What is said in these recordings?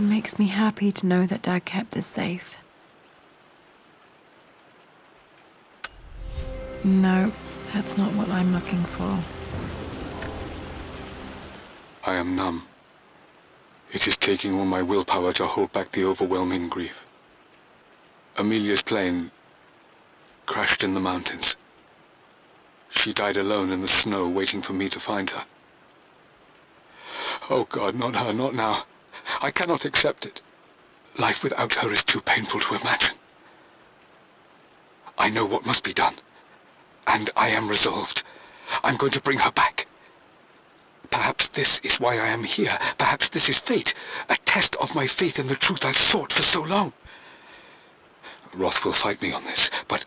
makes me happy to know that Dad kept this safe. No, that's not what I'm looking for. I am numb. It is taking all my willpower to hold back the overwhelming grief. Amelia's plane crashed in the mountains. She died alone in the snow, waiting for me to find her. Oh God, not her, not now. I cannot accept it. Life without her is too painful to imagine. I know what must be done, and I am resolved. I'm going to bring her back. Perhaps this is why I am here. Perhaps this is fate, a test of my faith in the truth I've sought for so long. Roth will fight me on this, but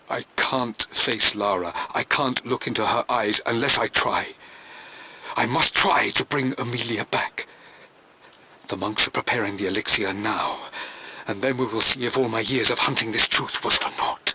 I can't face Lara. I can't look into her eyes unless I try. I must try to bring Amelia back. The monks are preparing the elixir now, and then we will see if all my years of hunting this truth was for naught.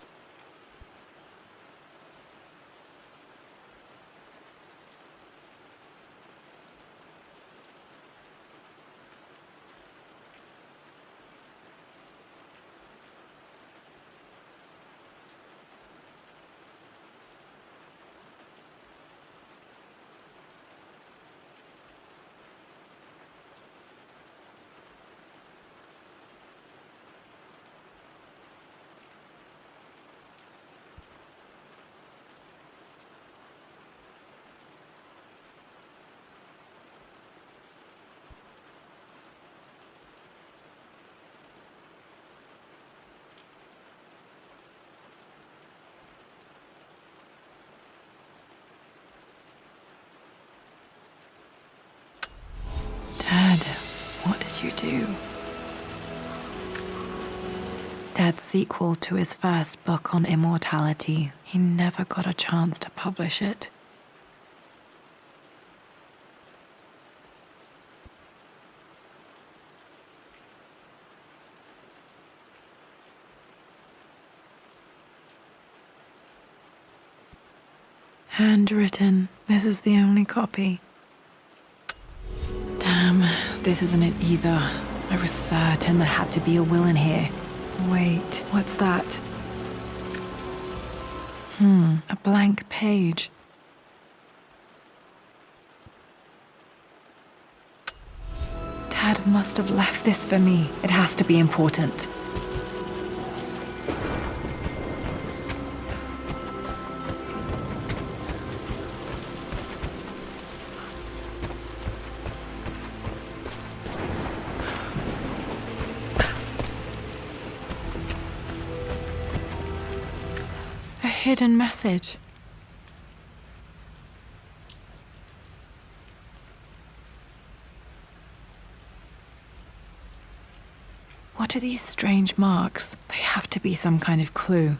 Dad, what did you do? Dad's sequel to his first book on immortality. He never got a chance to publish it. Handwritten. This is the only copy. Damn, this isn't it either. I was certain there had to be a will in here. Wait, what's that? A blank page. Dad must have left this for me. It has to be important. Hidden message. What are these strange marks? They have to be some kind of clue.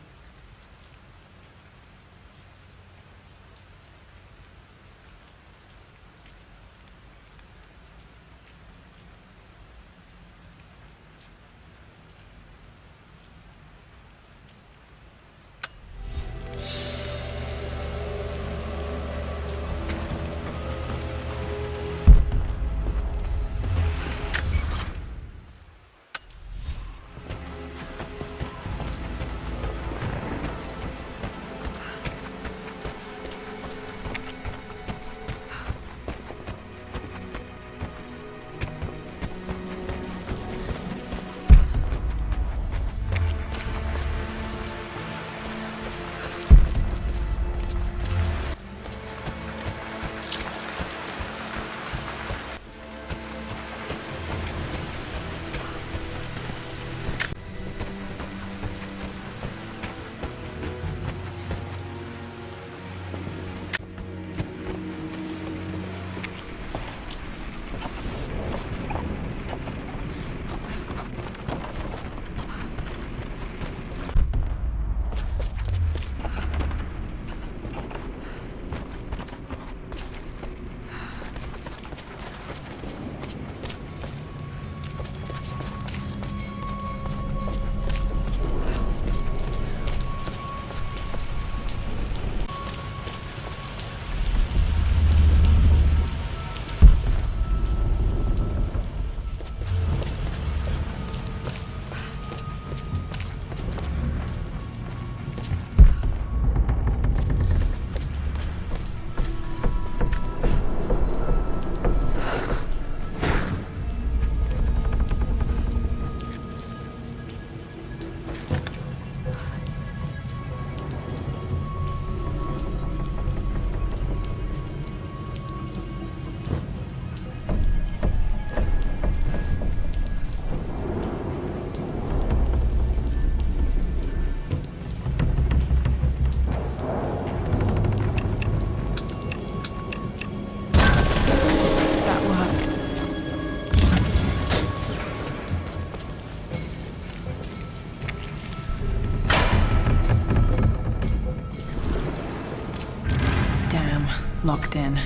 locked in.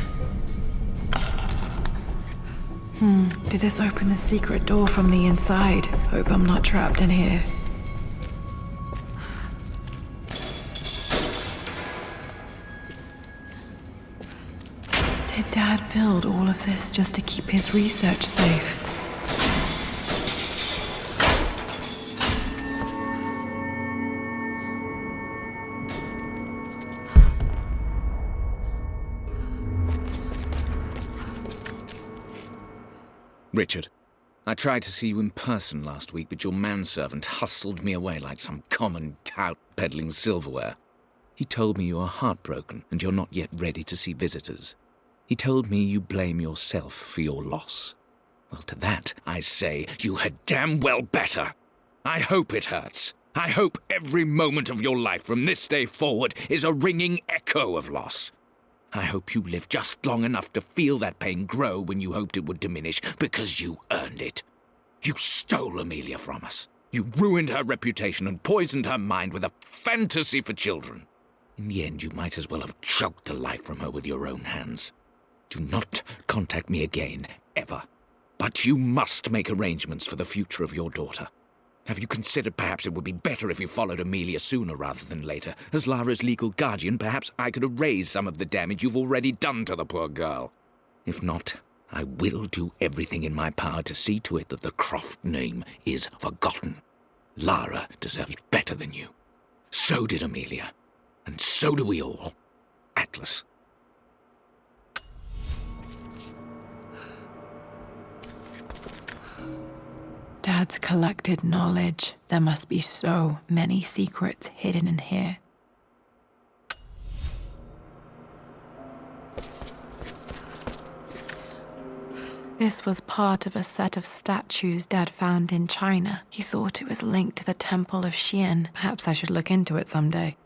Did this open the secret door from the inside? Hope I'm not trapped in here. Did Dad build all of this just to keep his research safe? Richard, I tried to see you in person last week, but your manservant hustled me away like some common tout peddling silverware. He told me you are heartbroken and you're not yet ready to see visitors. He told me you blame yourself for your loss. Well, to that, I say you had damn well better. I hope it hurts. I hope every moment of your life from this day forward is a ringing echo of loss. I hope you live just long enough to feel that pain grow when you hoped it would diminish, because you earned it. You stole Amelia from us. You ruined her reputation and poisoned her mind with a fantasy for children. In the end, you might as well have choked the life from her with your own hands. Do not contact me again, ever. But you must make arrangements for the future of your daughter. Have you considered perhaps it would be better if you followed Amelia sooner rather than later? As Lara's legal guardian, perhaps I could erase some of the damage you've already done to the poor girl. If not, I will do everything in my power to see to it that the Croft name is forgotten. Lara deserves better than you. So did Amelia. And so do we all. Atlas. Dad's collected knowledge. There must be so many secrets hidden in here. This was part of a set of statues Dad found in China. He thought it was linked to the Temple of Xian. Perhaps I should look into it someday.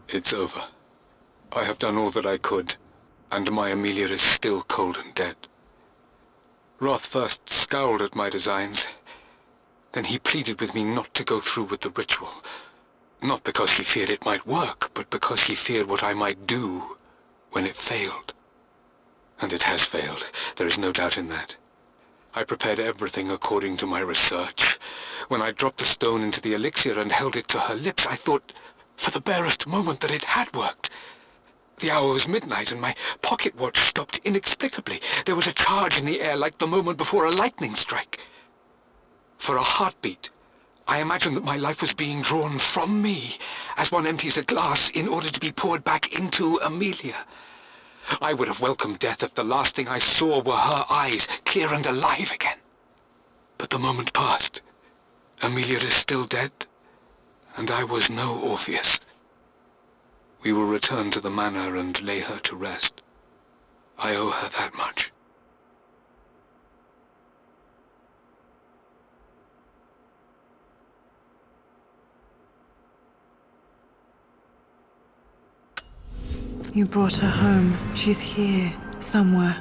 It's over. I have done all that I could, and my Amelia is still cold and dead. Roth first scowled at my designs. Then he pleaded with me not to go through with the ritual. Not because he feared it might work, but because he feared what I might do when it failed. And it has failed. There is no doubt in that. I prepared everything according to my research. When I dropped the stone into the elixir and held it to her lips, I thought for the barest moment that it had worked. The hour was midnight and my pocket watch stopped inexplicably. There was a charge in the air like the moment before a lightning strike. For a heartbeat, I imagined that my life was being drawn from me, as one empties a glass in order to be poured back into Amelia. I would have welcomed death if the last thing I saw were her eyes, clear and alive again. But the moment passed. Amelia is still dead, and I was no Orpheus. We will return to the manor and lay her to rest. I owe her that much. You brought her home. She's here, somewhere.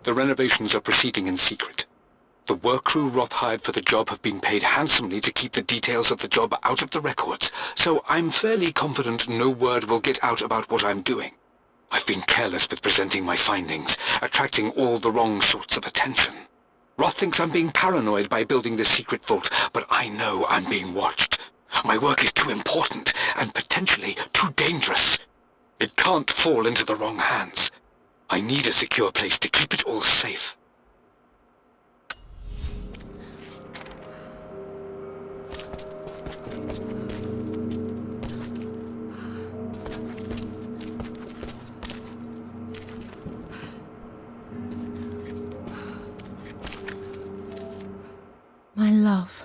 The renovations are proceeding in secret. The work crew Roth hired for the job have been paid handsomely to keep the details of the job out of the records, so I'm fairly confident no word will get out about what I'm doing. I've been careless with presenting my findings, attracting all the wrong sorts of attention. Roth thinks I'm being paranoid by building this secret vault, but I know I'm being watched. My work is too important and potentially too dangerous. It can't fall into the wrong hands. I need a secure place to keep it all safe. My love,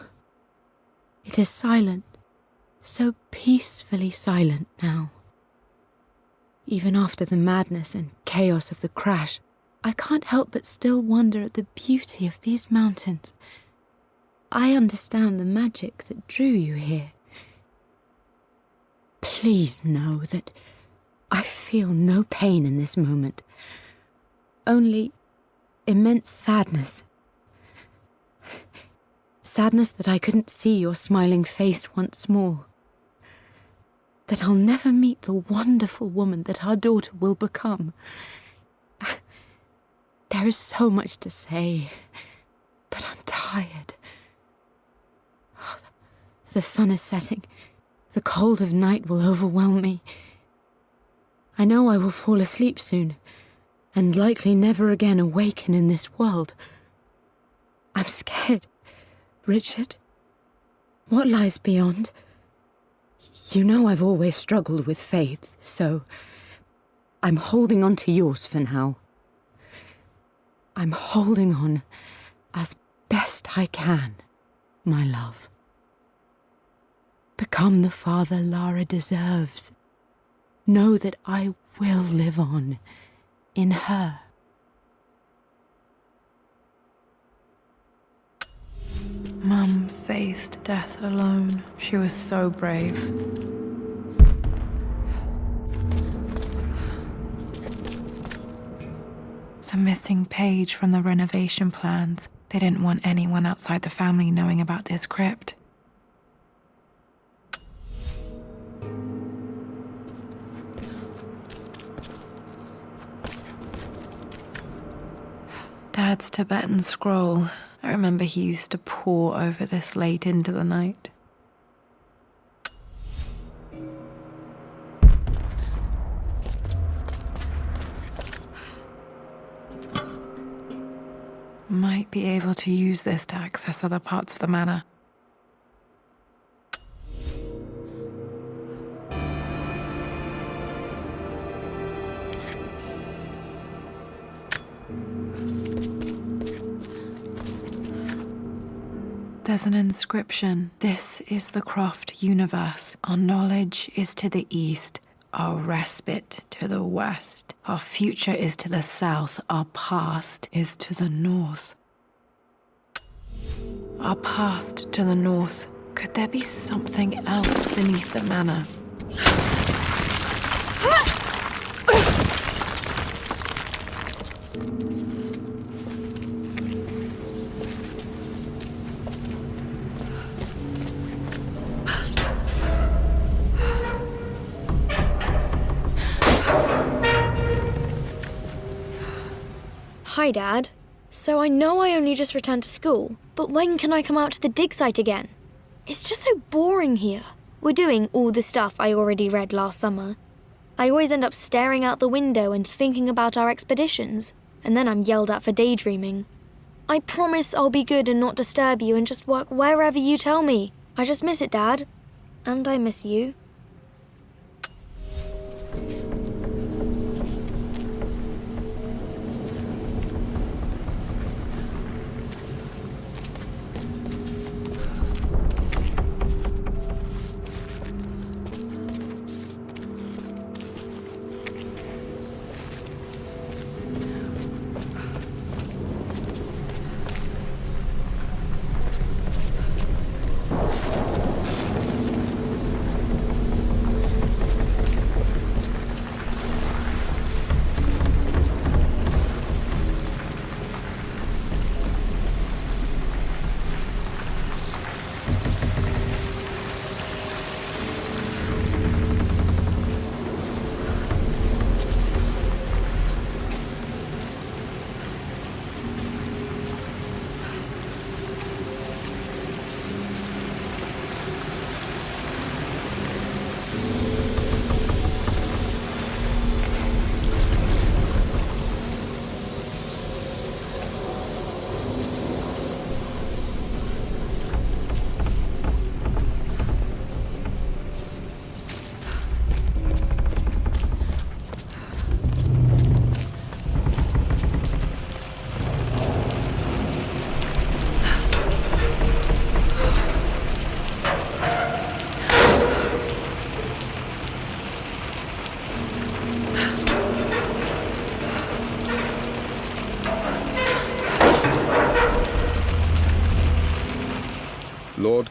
it is silent, so peacefully silent now. Even after the madness and chaos of the crash, I can't help but still wonder at the beauty of these mountains. I understand the magic that drew you here. Please know that I feel no pain in this moment, only immense sadness. Sadness that I couldn't see your smiling face once more. That I'll never meet the wonderful woman that our daughter will become. There is so much to say, but I'm tired. The sun is setting. The cold of night will overwhelm me. I know I will fall asleep soon, and likely never again awaken in this world. I'm scared. Richard, what lies beyond? You know I've always struggled with faith, so I'm holding on to yours for now. I'm holding on as best I can, my love. Become the father Lara deserves. Know that I will live on in her. Mum faced death alone. She was so brave. The missing page from the renovation plans. They didn't want anyone outside the family knowing about this crypt. Dad's Tibetan scroll. I remember he used to pore over this late into the night. Might be able to use this to access other parts of the manor. There's an inscription. This is the Croft universe. Our knowledge is to the east, our respite to the west. Our future is to the south, our past is to the north. Our past to the north. Could there be something else beneath the manor? Hi, Dad. So I know I only just returned to school, but when can I come out to the dig site again? It's just so boring here. We're doing all the stuff I already read last summer. I always end up staring out the window and thinking about our expeditions, and then I'm yelled at for daydreaming. I promise I'll be good and not disturb you and just work wherever you tell me. I just miss it, Dad. And I miss you.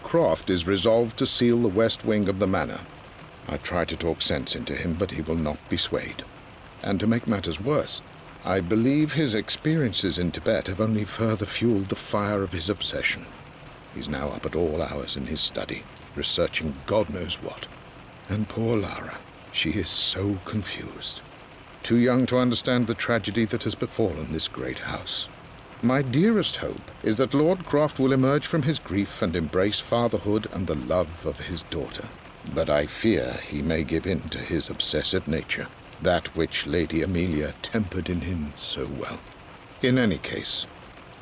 Croft is resolved to seal the west wing of the manor. I try to talk sense into him, but he will not be swayed. And to make matters worse, I believe his experiences in Tibet have only further fueled the fire of his obsession. He's now up at all hours in his study, researching God knows what. And poor Lara, she is so confused. Too young to understand the tragedy that has befallen this great house. My dearest hope is that Lord Croft will emerge from his grief and embrace fatherhood and the love of his daughter. But I fear he may give in to his obsessive nature, that which Lady Amelia tempered in him so well. In any case,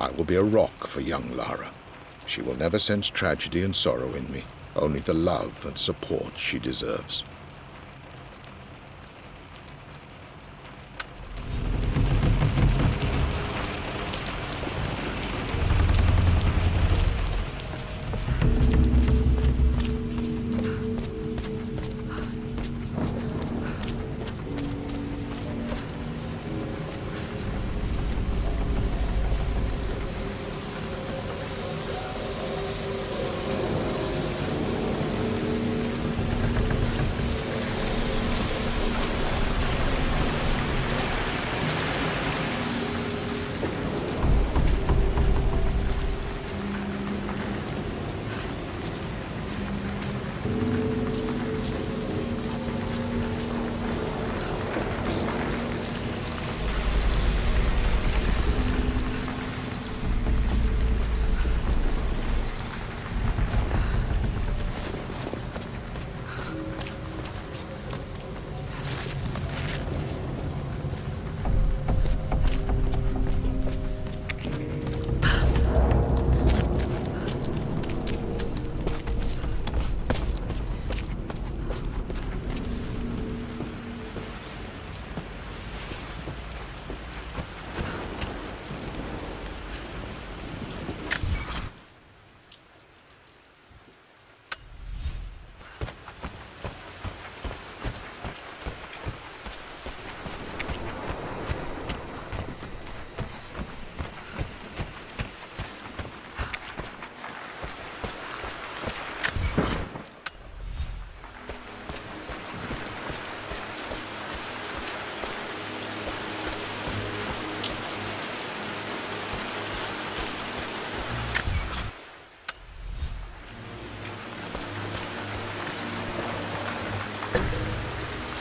I will be a rock for young Lara. She will never sense tragedy and sorrow in me, only the love and support she deserves.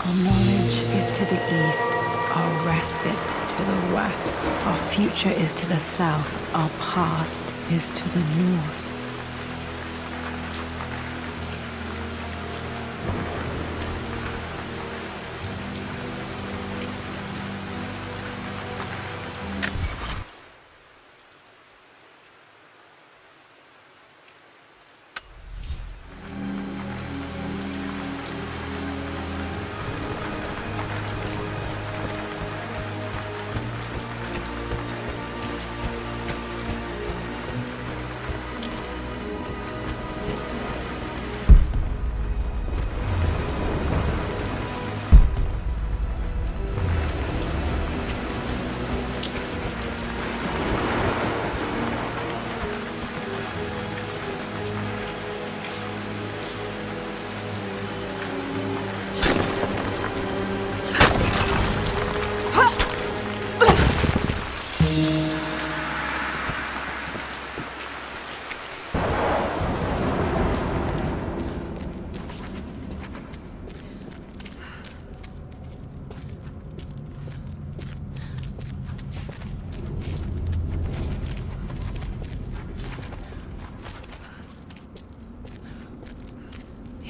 Our knowledge is to the east, our respite to the west. Our future is to the south, our past is to the north.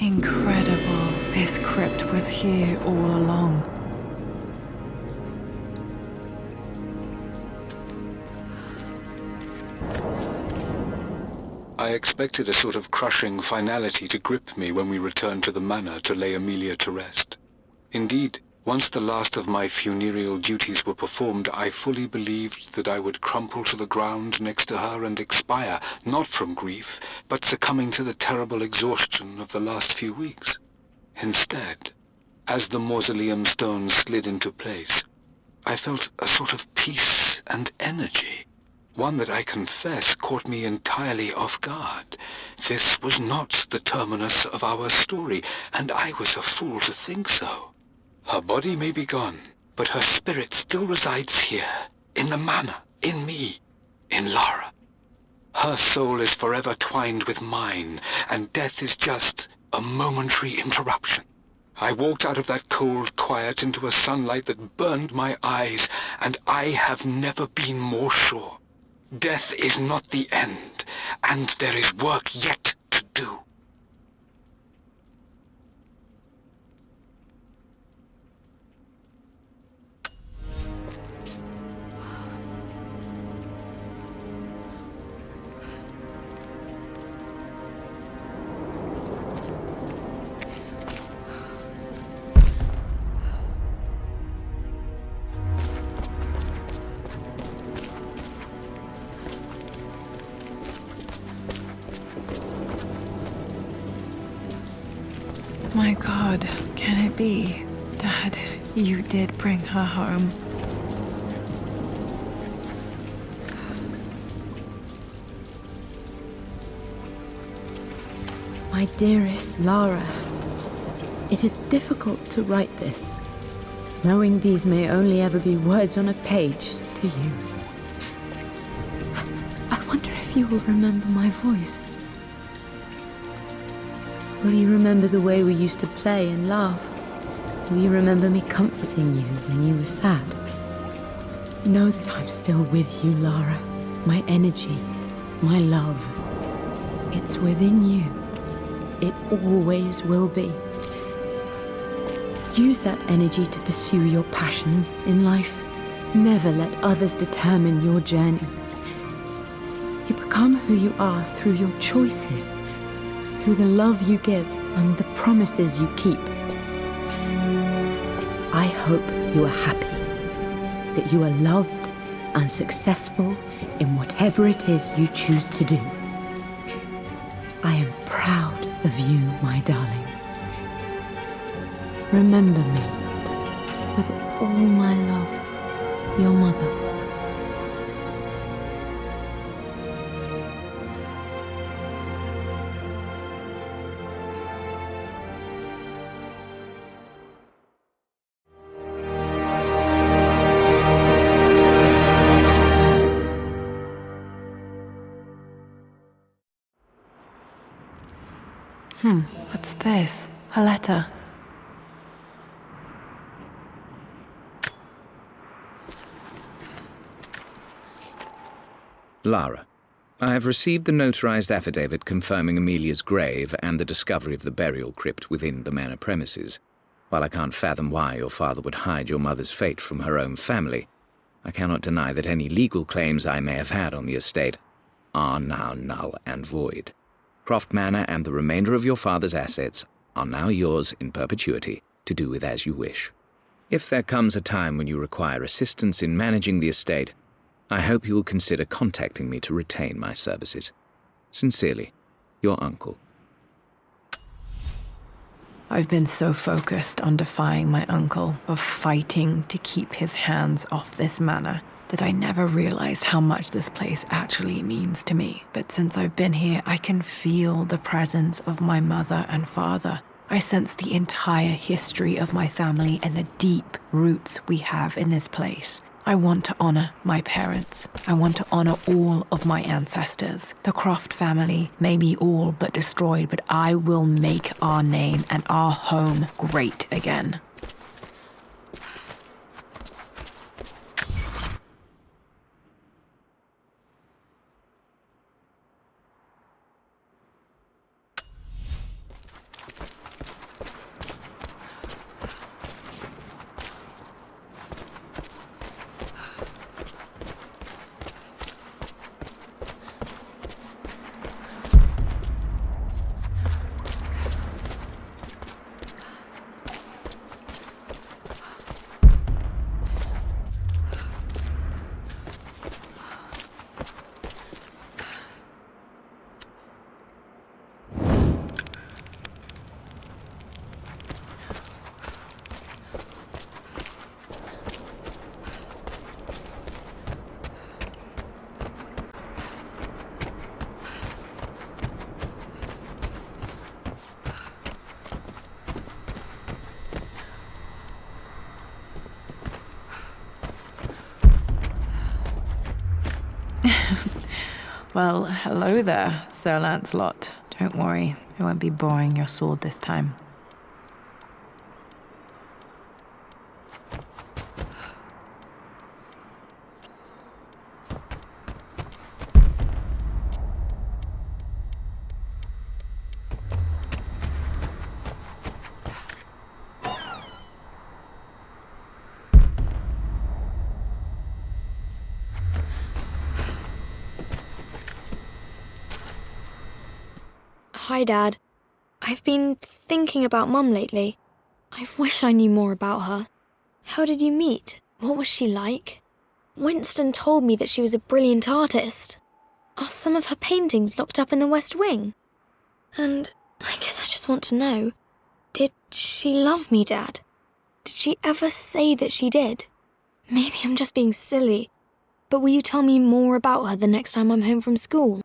Incredible. This crypt was here all along. I expected a sort of crushing finality to grip me when we returned to the manor to lay Amelia to rest. Indeed, once the last of my funereal duties were performed, I fully believed that I would crumple to the ground next to her and expire, not from grief, but succumbing to the terrible exhaustion of the last few weeks. Instead, as the mausoleum stones slid into place, I felt a sort of peace and energy, One that I confess caught me entirely off guard. This was not the terminus of our story, and I was a fool to think so. Her body may be gone, but her spirit still resides here, in the manor, in me, in Lara. Her soul is forever twined with mine, and death is just a momentary interruption. I walked out of that cold quiet into a sunlight that burned my eyes, and I have never been more sure. Death is not the end, and there is work yet to do. My God, can it be? Dad, you did bring her home. My dearest Lara, it is difficult to write this, knowing these may only ever be words on a page to you. I wonder if you will remember my voice. Will you remember the way we used to play and laugh? Will you remember me comforting you when you were sad? Know that I'm still with you, Lara. My energy, my love. It's within you. It always will be. Use that energy to pursue your passions in life. Never let others determine your journey. You become who you are through your choices, through the love you give and the promises you keep. I hope you are happy, that you are loved and successful in whatever it is you choose to do. I am proud of you, my darling. Remember me, with all my love, your mother. What's this? A letter. Lara, I have received the notarized affidavit confirming Amelia's grave and the discovery of the burial crypt within the manor premises. While I can't fathom why your father would hide your mother's fate from her own family, I cannot deny that any legal claims I may have had on the estate are now null and void. Croft Manor and the remainder of your father's assets are now yours in perpetuity to do with as you wish. If there comes a time when you require assistance in managing the estate, I hope you will consider contacting me to retain my services. Sincerely, your uncle. I've been so focused on defying my uncle, of fighting to keep his hands off this manor, that I never realized how much this place actually means to me. But since I've been here, I can feel the presence of my mother and father. I sense the entire history of my family and the deep roots we have in this place. I want to honor my parents. I want to honor all of my ancestors. The Croft family may be all but destroyed, but I will make our name and our home great again. Well, hello there, Sir Lancelot. Don't worry, I won't be borrowing your sword this time. Hi, Dad. I've been thinking about Mum lately. I wish I knew more about her. How did you meet? What was she like? Winston told me that she was a brilliant artist. Are some of her paintings locked up in the West Wing? And I guess I just want to know, did she love me, Dad? Did she ever say that she did? Maybe I'm just being silly, but will you tell me more about her the next time I'm home from school?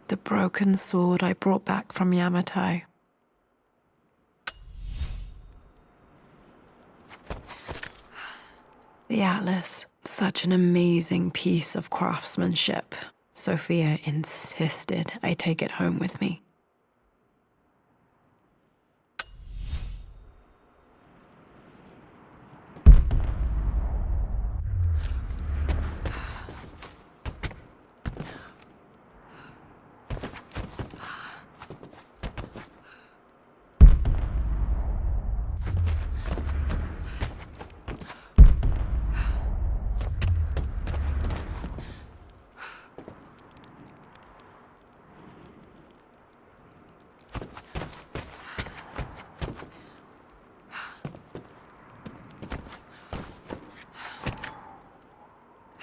The broken sword I brought back from Yamatai. The atlas, such an amazing piece of craftsmanship. Sophia insisted I take it home with me.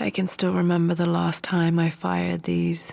I can still remember the last time I fired these.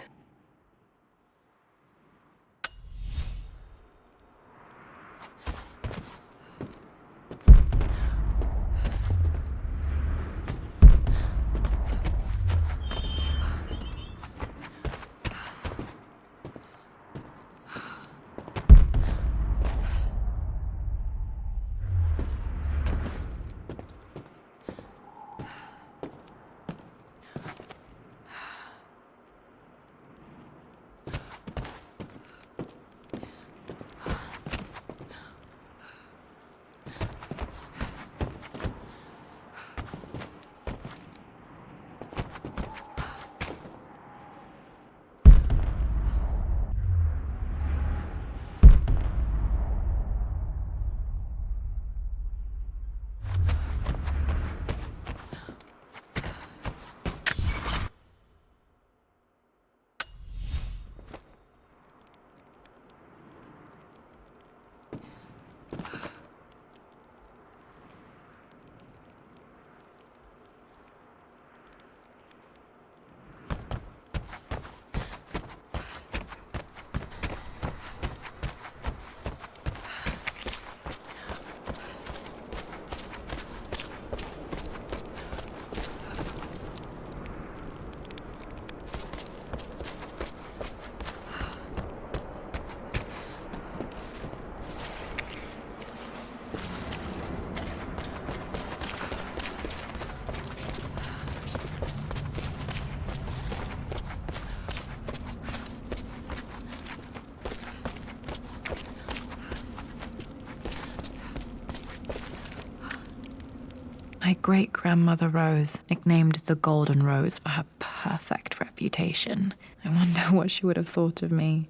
My great-grandmother Rose, nicknamed the Golden Rose for her perfect reputation. I wonder what she would have thought of me.